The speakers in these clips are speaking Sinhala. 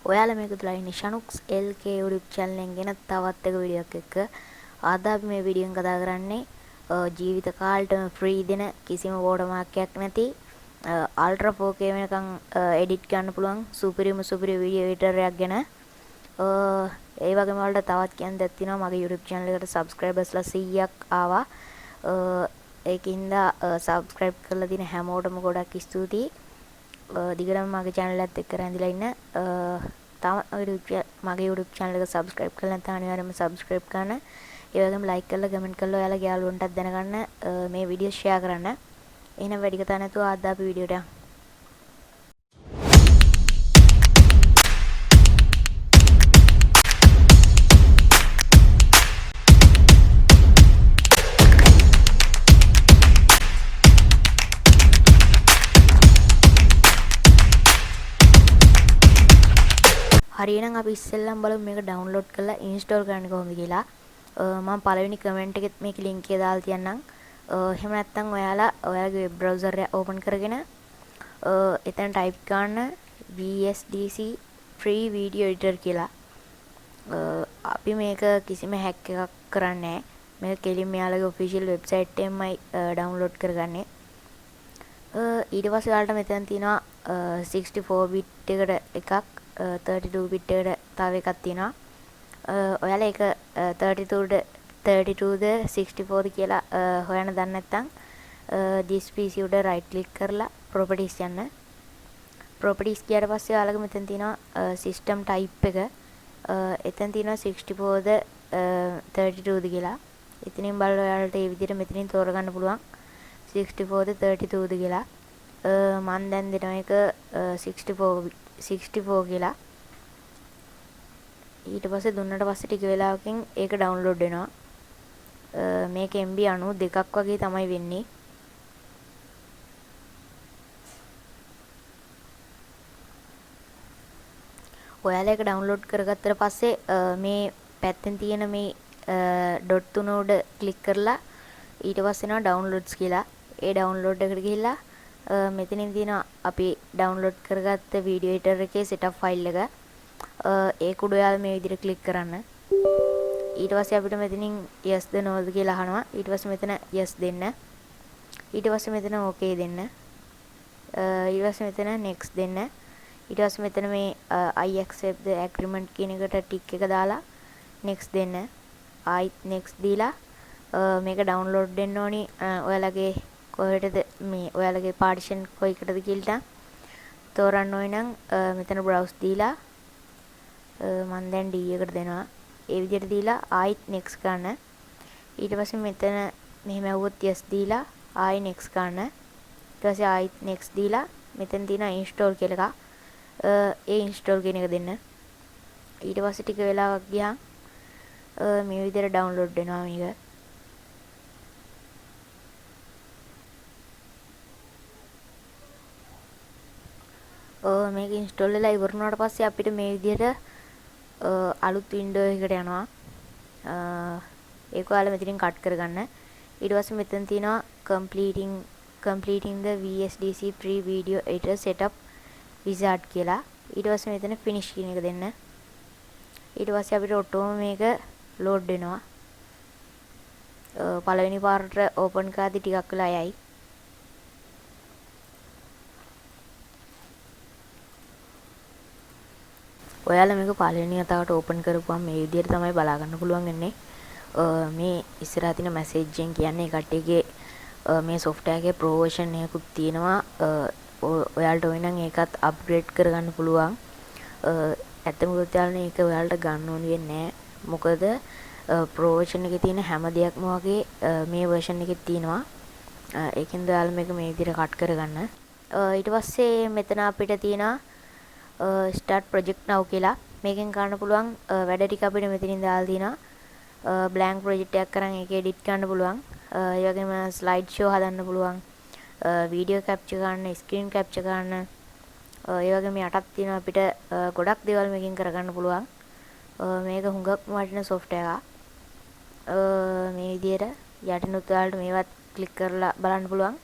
ඔයාලා මේක තුලා ඉන්නේ Shanux LK YouTube channel එකෙන් ගෙන තවත් එක වීඩියෝ එකක් එක්ක. අද අපි මේ වීඩියෝෙන් කතා කරන්නේ ජීවිත කාලෙටම ෆ්‍රී දෙන කිසිම watermark එකක් නැති ultra 4K වෙනකන් edit කරන්න පුළුවන් සුපිරිම වීඩියෝ එඩිටර් එකක් ගැන. ඒ වගේම වලට තවත් කියන්න දෙයක් තියෙනවා. මගේ YouTube channel එකට subscribersලා 100ක් ආවා. ඒකින්ද subscribe කරලා දින හැමෝටම ගොඩක් ස්තුතියි. දිගටම මගේ channel එකත් එක්ක රැඳිලා ඉන්න. තාම මගේ YouTube channel එක subscribe කරලා නැත්නම් අනිවාර්යයෙන්ම subscribe කරන්න. ඒ වගේම like කරලා comment කරලා ඔයාලගේ යාළුවන්ටත් දැනගන්න මේ වීඩියෝ share කරන්න. එහෙනම් වැඩි කතා නැතුව ආද අපි වීඩියෝට යමු. හරියනම් අපි ඉස්සෙල්ලම බලමු මේක ඩවුන්ලෝඩ් කරලා ඉන්ස්ටෝල් කරන්න කොහොමද කියලා. මම පළවෙනි කමෙන්ට් එකෙත් මේක ලින්ක් එක දාලා තියන්නම්. එහෙම නැත්නම් ඔයාලා ඔයාලගේ වෙබ් බ්‍රවුසර් එක ඕපන් කරගෙන එතන ටයිප් කරන්න vsdc free video editor කියලා. අපි මේක කිසිම හැක් එකක් කරන්නේ නැහැ. මේක කෙලින්ම ඔයාලගේ official website එකෙන්මයි ඩවුන්ලෝඩ් කරගන්නේ. ඊට පස්සේ ඔයාලට මෙතන තියෙනවා 64 bit එකට එකක් 32 bit එකට තව එකක් තියෙනවා. ඔයාලා ඒක 32ද 64ද කියලා හොයන්න දන්නේ නැත්නම් this PC උඩ right click කරලා properties යන්න. properties ගියාට පස්සේ ඔයාලගේ මෙතන තියෙනවා system type එක. එතන තියෙනවා 64ද 32ද කියලා. එතනින් බලලා ඔයාලට මේ විදිහට මෙතනින් තෝරගන්න පුළුවන් 64ද 32ද කියලා. මම දැන් දෙනවා එක 64 කියලා. ඊට පස්සේ දුන්නට පස්සේ ටික වෙලාවකින් ඒක ඩවුන්ලෝඩ් වෙනවා. මේක MB 92ක් වගේ තමයි වෙන්නේ. ඔයාලා ඒක ඩවුන්ලෝඩ් කරගත්තට පස්සේ මේ පැත්තෙන් තියෙන මේ ඩොට් තුන උඩ ක්ලික් කරලා ඊට පස්සේ එනවා ඩවුන්ලෝඩ්ස් කියලා. ඒ ඩවුන්ලෝඩ් එකට ගිහිල්ලා මෙතනින් තියෙන අපි ඩවුන්ලෝඩ් කරගත්ත වීඩියෝ එඩිටර් එකේ setup file එක. ඒක උඩ ඔයාලා මේ විදිහට ක්ලික් කරන්න. ඊට පස්සේ අපිට මෙතනින් yes ද no ද කියලා අහනවා. ඊට පස්සේ මෙතන yes දෙන්න. ඊට පස්සේ මෙතන okay දෙන්න. ඊට පස්සේ මෙතන next දෙන්න. ඊට පස්සේ මෙතන මේ I accept the agreement කියන එකට ටික් එක දාලා next දෙන්න. ආයිත් next දීලා මේක ඩවුන්ලෝඩ් වෙන්න ඕනි. ඔයාලගේ කොහෙටද මේ ඔයාලගේ partition කොයිකටද කියලා තෝරන්න ඕන නම් මෙතන browse දීලා මම දැන් D එකට දෙනවා. ඒ විදිහට දීලා ආයිත් next ගන්න. ඊට පස්සේ මෙතන මෙහෙම આવුවොත් yes දීලා ආයි next ගන්න. ඊට පස්සේ ආයිත් next දීලා මෙතන තියෙන install කියලා එකක්. ඒ install කියන එක දෙන්න. ඊට පස්සේ ටික වෙලාවක් ගියාම මේ විදිහට download වෙනවා මේක. මේක install වෙලා ඉවර වුණාට පස්සේ අපිට මේ විදිහට අලුත් window එකකට යනවා. ඒක ඔයාලා මෙතනින් cut කරගන්න. ඊට පස්සේ මෙතන තියෙනවා completing the vsdc free video editor setup wizard කියලා. ඊට පස්සේ මෙතන finish කියන එක දෙන්න. ඊට පස්සේ අපිට ඔටෝම මේක load වෙනවා. පළවෙනි පාරට open කරද්දි ටිකක් වෙලා යයි. ඔයාලා මේක පළවෙනි වතාවට ඕපන් කරපුවම මේ විදිහට තමයි බලා ගන්න පුළුවන් වෙන්නේ. මේ ඉස්සරහා තියෙන මැසේජ් එකෙන් කියන්නේ කට්ටියගේ මේ software එකේ pro version එකකුත් තියෙනවා. ඔයාලට ඕන නම් ඒකත් අප්ග්‍රේඩ් කරගන්න පුළුවන්. ඇත්තම කිව්වොත් මේක ඔයාලට ගන්න ඕනි වෙන්නේ නැහැ. මොකද pro version එකේ තියෙන හැම දෙයක්ම වගේ මේ version එකේ තියෙනවා. ඒකෙන්ද ඔයාලා මේක මේ විදිහට කට් කරගන්න. ඊට පස්සේ මෙතන අපිට තියෙනවා start project now කියලා. මේකෙන් කරන්න පුළුවන් වැඩ ටික අපිට මෙතනින් දාලා තියෙනවා. blank project එකක් කරන් ඒක edit කරන්න පුළුවන්. ඒ වගේම slide show හදන්න පුළුවන්. video capture කරන්න, screen capture කරන්න. ඒ වගේම යටත් තියෙනවා අපිට ගොඩක් දේවල් මේකෙන් කරගන්න පුළුවන්. මේක හුඟක් වටින software එකක්. මේ විදිහට යටිනුත් ඔයාලට මේවත් click කරලා බලන්න පුළුවන්.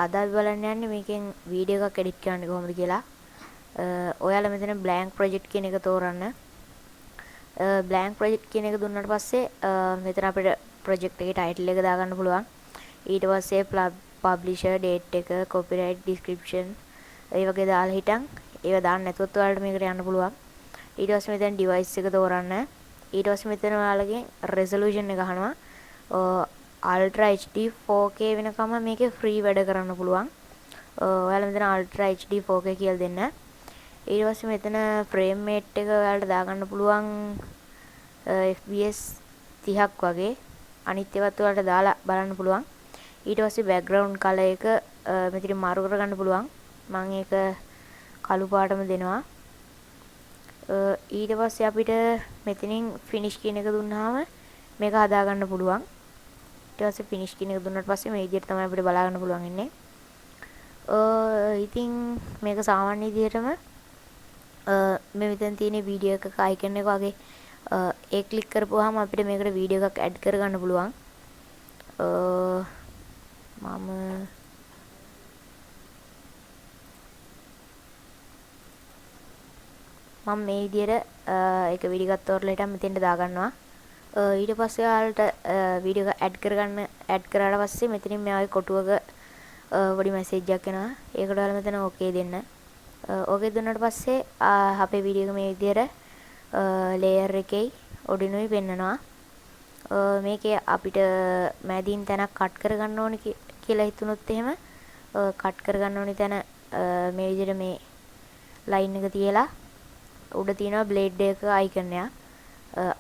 අද අපි බලන්න යන්නේ මේකෙන් වීඩියෝ එකක් edit කරන්න කොහොමද කියලා. ඔයාලා මෙතන blank project කියන එක තෝරන්න. blank project කියන එක දුන්නාට පස්සේ මෙතන අපිට project එකේ title එක දාගන්න පුළුවන්. ඊට පස්සේ publisher date එක, copyright, description ඒ වගේ දාලා හිටන් ඒව දාන්න නැතුවත් ඔයාලට මේකට යන්න පුළුවන්. ඊට පස්සේ මෙතන device එක තෝරන්න. ඊට පස්සේ මෙතන ඔයාලගෙන් resolution එක අහනවා. ultra HD 4K වෙනකම් මේකේ free වැඩ කරන්න පුළුවන්. ඔයාලා මෙතන ultra HD 4K කියලා දෙන්න. ඊට පස්සේ මෙතන frame rate එක ඔයාලට දාගන්න පුළුවන් FPS 30ක් වගේ. අනිත් ඒවාත් ඔයාලට දාලා බලන්න පුළුවන්. ඊට පස්සේ background color එක මෙතන මාරු කරගන්න පුළුවන්. මම ඒක කළු පාටම දෙනවා. ඊට පස්සේ අපිට මෙතනින් finish කියන එක දුන්නාම මේක හදා ගන්න පුළුවන්. ඊට පස්සේ finish කියන එක දුන්නාට පස්සේ මේ විදිහට තමයි අපිට බලා ගන්න පුළුවන් ඉන්නේ. ඉතින් මේක සාමාන්‍ය විදිහටම මේ මෙතන තියෙන වීඩියෝ එකක icon එක වගේ ඒ ක්ලික් කරපුවාම අපිට මේකට වීඩියෝ එකක් ඇඩ් කරගන්න පුළුවන්. මම මේ විදිහට එක වීඩියෝ එකක් තෝරලා හිටන් මෙතෙන්ට දාගන්නවා. ඊට පස්සේ ඔයාලට වීඩියෝ එක ඇඩ් කරාට පස්සේ මෙතනින් මේ වගේ කොටුවක පොඩි මැසේජ් එකක් එනවා. ඒකට ඔයාලා මෙතන ඕකේ දෙන්න. ඕකේ දුන්නාට පස්සේ අපේ වීඩියෝ එක මේ විදිහට ලේයර් එකේ ඔඩිනුයි පෙන්නනවා. මේකේ අපිට මැදින් තැනක් කට් කරගන්න ඕනි කියලා හිතුනොත් එහෙම කට් කරගන්න ඕනි තැන මේ විදිහට මේ ලයින් එක තියලා උඩ තියෙනවා බ්ලේඩ් එක අයිකන් එක.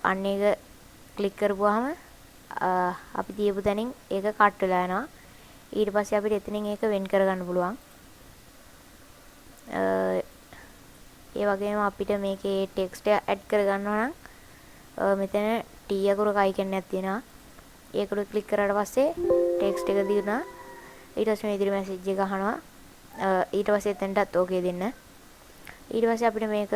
අන්න ඒක ක්ලික් කරපුවාම අපි තියපු තැනින් ඒක කට් වෙලා යනවා. ඊට පස්සේ අපිට එතනින් ඒක වෙන් කරගන්න පුළුවන්. ඒ වගේම අපිට මේකේ ටෙක්ස්ට් එක ඇඩ් කරගන්නවා නම් මෙතන T අකුරක අයිකන් එකක් තියෙනවා. ඒකට ක්ලික් කරාට පස්සේ ටෙක්ස්ට් එක දිනනවා. ඊට පස්සේ මේ ඉදිරි මැසේජ් එක අහනවා. ඊට පස්සේ එතනටත් ඕකේ දෙන්න. ඊට පස්සේ අපිට මේක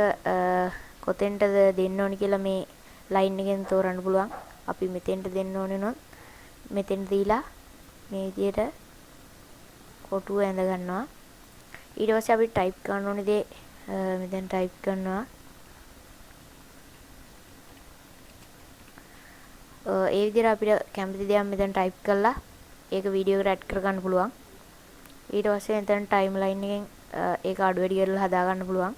කොතෙන්ටද දෙන්න ඕනි කියලා මේ ලයින් එකෙන් තෝරන්න පුළුවන්. අපි මෙතෙන්ට දෙන්න ඕනේ නොත් මෙතෙන් දීලා මේ විදිහට කොටුව ඇඳ ගන්නවා. ඊට පස්සේ අපි ටයිප් කරන්න ඕනේ දේ මෙතෙන් ටයිප් කරනවා. ඒ විදිහට අපිට කැමති දේක් මෙතෙන් ටයිප් කරලා ඒක වීඩියෝ එකට ඇඩ් කරගන්න පුළුවන්. ඊට පස්සේ මෙතන ටයිම්ලයින් එකෙන් ඒක අඩු වැඩි කරලා හදා ගන්න පුළුවන්.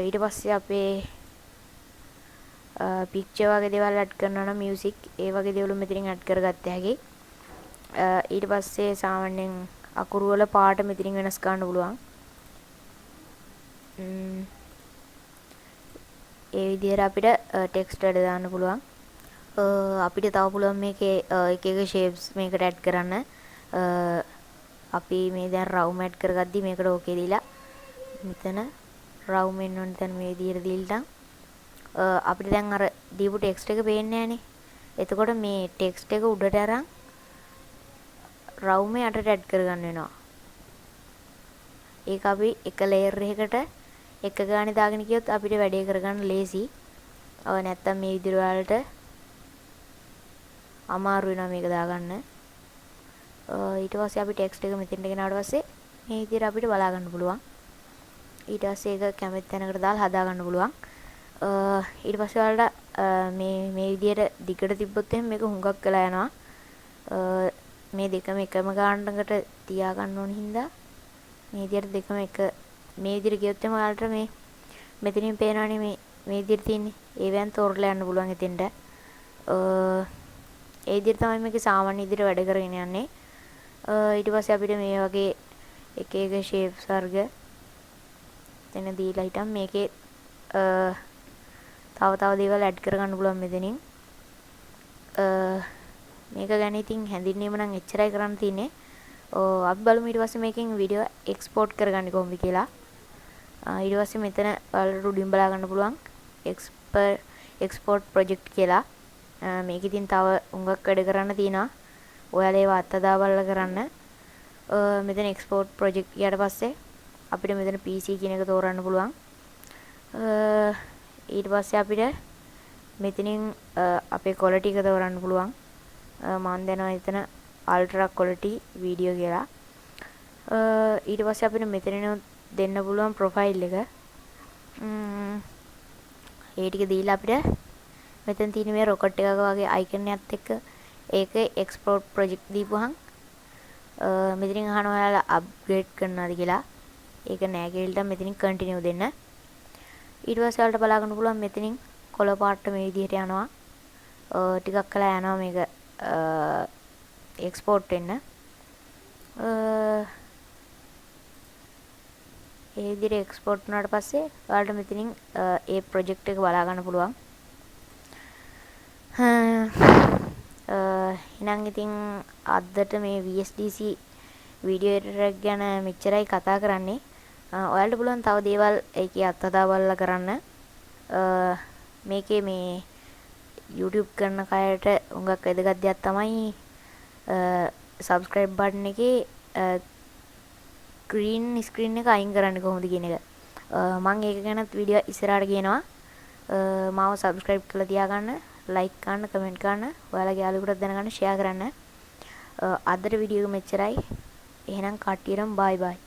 ඊට පස්සේ අපේ පික්චර් වගේ දේවල් ඇඩ් කරනවා නම් මියුසික් ඒ වගේ දේවල් මෙතනින් ඇඩ් කරගත්ත හැකි. ඊට පස්සේ සාමාන්‍යයෙන් අකුරු වල පාට මෙතනින් වෙනස් කරන්න පුළුවන්. ඒ විදිහට අපිට ටෙක්ස්ට් වැඩ දාන්න පුළුවන්. අපිට තව පුළුවන් මේකේ එක එක shapes මේකට ඇඩ් කරන්න. අපි මේ දැන් රවුම් ඇඩ් කරගද්දි මේකට ඕකේ දීලා මෙතන රවුම් එන්න ඕන තැන මේ විදිහට දීලා අපිට දැන් අර දීපු ටෙක්ස්ට් එක පේන්නේ නැහනේ. එතකොට මේ ටෙක්ස්ට් එක උඩට අරන් රවුමේ යටට ඇඩ් කරගන්න වෙනවා. ඒක අපි එක ලේයර් එකකට එක ගානේ දාගෙන ගියොත් අපිට වැඩේ කරගන්න ලේසි. නැත්තම් මේ විදිහට වලට අමාරු වෙනවා මේක දාගන්න. ඊට පස්සේ අපි ටෙක්ස්ට් එක මෙතෙන්ට ගෙනාවට පස්සේ මේ විදිහට අපිට බලා ගන්න පුළුවන්. ඊට පස්සේ ඒක කැමති තැනකට දාලා හදා ගන්න පුළුවන්. ඊට පස්සේ ඔයාලට මේ විදිහට දිගට තිබ්බොත් එහෙනම් මේක හුඟක් වෙලා යනවා. මේ දෙකම එකම ගානකට තියා ගන්න ඕන හින්දා මේ විදිහට දෙකම එක මේ විදිහට ගියොත් එහෙනම් ඔයාලට මේ මෙතනින් පේනවනේ මේ විදිහට තියෙන්නේ. ඒවෙන් තෝරලා යන්න පුළුවන් එතෙන්ට. ඒ විදිහට තමයි මේකේ සාමාන්‍ය විදිහට වැඩ කරගෙන යන්නේ. ඊට පස්සේ අපිට මේ වගේ එක එක shapes වර්ග එතන දීලා හිටන් මේකේ තව දේවල් ඇඩ් කරගන්න පුළුවන් මෙතනින්. මේක ගැන ඉතින් හැඳින්වීම නම් එච්චරයි කරන්න තියෙන්නේ. අපි බලමු ඊට පස්සේ මේකෙන් වීඩියෝ එක්ස්පෝර්ට් කරගන්නේ කොහොමද කියලා. ඊට පස්සේ මෙතන ඔයාලට උඩින් බලා ගන්න පුළුවන් එක්ස්පෝර්ට් ප්‍රොජෙක්ට් කියලා. මේක ඉතින් තව උඟක් වැඩ කරන්න තියෙනවා. ඔයාලා ඒව අත්දැක බලලා කරන්න. මෙතන එක්ස්පෝර්ට් ප්‍රොජෙක්ට් ගියාට පස්සේ අපිට මෙතන PC කියන එක තෝරන්න පුළුවන්. ඊට පස්සේ අපිට මෙතනින් අපේ quality එක තෝරන්න පුළුවන්. මම දෙනවා එතන ultra quality video කියලා. ඊට පස්සේ අපිට මෙතනින් දෙන්න පුළුවන් ප්‍රොෆයිල් එක. ඒ ටික දීලා අපිට මෙතන තියෙන මේ රොකට් එකක වගේ අයිකන් එකත් එක්ක ඒකේ එක්ස්පෝර්ට් ප්‍රොජෙක්ට් දීපුවහන් මෙතනින් අහනවා ඔයාලා අප්ග්‍රේඩ් කරනවාද කියලා. ඒක නෑ කියලා මෙතනින් කන්ටිනියු දෙන්න. ඊට පස්සේ ඔයාලට බලා ගන්න පුළුවන් මෙතනින් කොළ පාට මේ විදිහට යනවා. ටිකක් කළා යනවා මේක එක්ස්පෝර්ට් වෙන්න. ඒ විදිහට එක්ස්පෝර්ට් වුණාට පස්සේ ඔයාලට මෙතනින් ඒ ප්‍රොජෙක්ට් එක බලා ගන්න පුළුවන්. එහෙනම් ඉතින් අදට මේ vsdc වීඩියෝ එඩිටර් එක ගැන මෙච්චරයි කතා කරන්නේ. ඔයාලට පුළුවන් තව දේවල් ඒකේ අත්හදා බලලා කරන්න. මේකේ මේ YouTube කරන කයට උඟක් වැදගත් දෙයක් තමයි subscribe button එකේ green screen එක අයින් කරන්න කොහොමද කියන එක. මම ඒක ගැනත් වීඩියෝ ඉස්සරහට ගේනවා. මාව subscribe කරලා තියාගන්න, like කරන්න, comment කරන්න, ඔයාලගේ යාළුවෙකුට දැනගන්න share කරන්න. අදට වීඩියෝ එක මෙච්චරයි. එහෙනම් කට්ටියටම bye bye.